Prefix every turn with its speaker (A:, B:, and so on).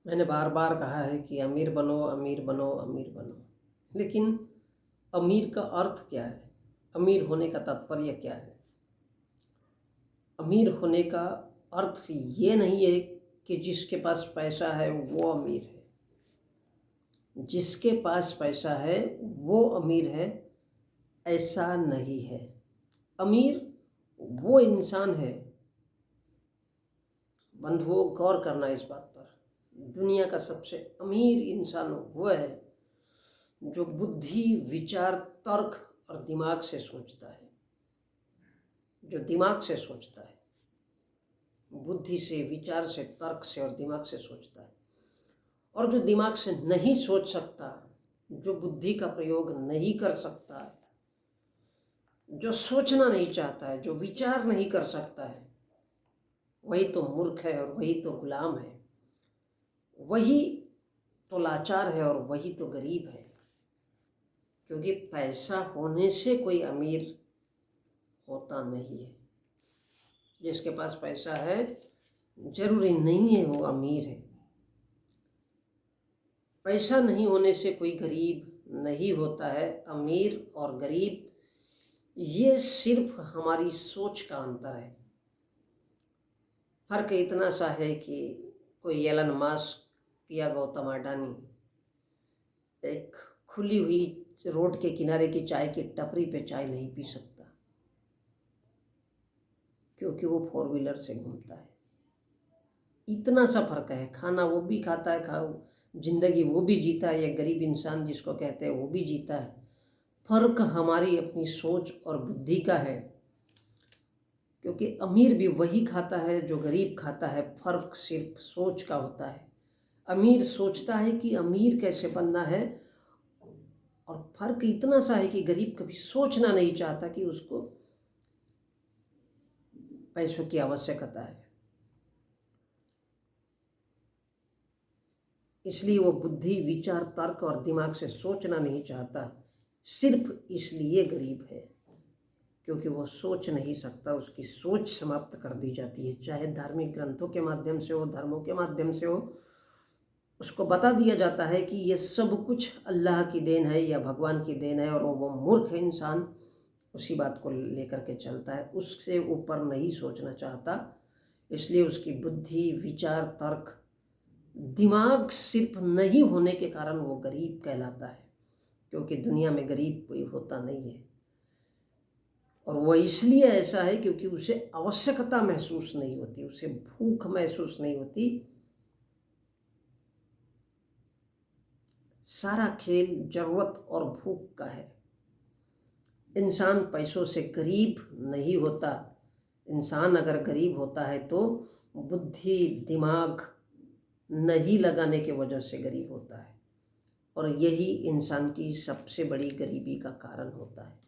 A: मैंने बार बार कहा है कि अमीर बनो, अमीर बनो, अमीर बनो। लेकिन अमीर का अर्थ क्या है? अमीर होने का तात्पर्य क्या है? अमीर होने का अर्थ ये नहीं है कि जिसके पास पैसा है वो अमीर है। जिसके पास पैसा है वो अमीर है, ऐसा नहीं है। अमीर वो इंसान है, बंधुओं गौर करना इस बात पर, दुनिया का सबसे अमीर इंसान वो है जो बुद्धि, विचार, तर्क और दिमाग से सोचता है। जो दिमाग से सोचता है, बुद्धि से, विचार से, तर्क से और दिमाग से सोचता है। और जो दिमाग से नहीं सोच सकता, जो बुद्धि का प्रयोग नहीं कर सकता, जो सोचना नहीं चाहता है, जो विचार नहीं कर सकता है, वही तो मूर्ख है और वही तो गुलाम है। वही तो लाचार है और वही तो गरीब है। क्योंकि पैसा होने से कोई अमीर होता नहीं है। जिसके पास पैसा है जरूरी नहीं है वो अमीर है। पैसा नहीं होने से कोई गरीब नहीं होता है। अमीर और गरीब ये सिर्फ हमारी सोच का अंतर है। फर्क इतना सा है कि कोई एलन मस्क या गौतम अडानी एक खुली हुई रोड के किनारे की चाय की टपरी पे चाय नहीं पी सकता, क्योंकि वो 4 व्हीलर से घूमता है। इतना सा फर्क है। खाना वो भी खाता है, जिंदगी वो भी जीता है। ये गरीब इंसान जिसको कहते हैं वो भी जीता है। फर्क हमारी अपनी सोच और बुद्धि का है। क्योंकि अमीर भी वही खाता है जो गरीब खाता है। फर्क सिर्फ सोच का होता है। अमीर सोचता है कि अमीर कैसे बनना है, और फर्क इतना सा है कि गरीब कभी सोचना नहीं चाहता कि उसको पैसों की आवश्यकता है। इसलिए वो बुद्धि, विचार, तर्क और दिमाग से सोचना नहीं चाहता। सिर्फ इसलिए गरीब है क्योंकि वो सोच नहीं सकता। उसकी सोच समाप्त कर दी जाती है, चाहे धार्मिक ग्रंथों के माध्यम से हो, धर्मों के माध्यम से हो। उसको बता दिया जाता है कि ये सब कुछ अल्लाह की देन है या भगवान की देन है, और वो मूर्ख इंसान उसी बात को लेकर के चलता है, उससे ऊपर नहीं सोचना चाहता। इसलिए उसकी बुद्धि, विचार, तर्क, दिमाग सिर्फ नहीं होने के कारण वो गरीब कहलाता है। क्योंकि दुनिया में गरीब कोई होता नहीं है। और वो इसलिए ऐसा है क्योंकि उसे आवश्यकता महसूस नहीं होती, उसे भूख महसूस नहीं होती। सारा खेल जरूरत और भूख का है। इंसान पैसों से गरीब नहीं होता। इंसान अगर गरीब होता है तो बुद्धि, दिमाग नहीं लगाने के वजह से गरीब होता है, और यही इंसान की सबसे बड़ी गरीबी का कारण होता है।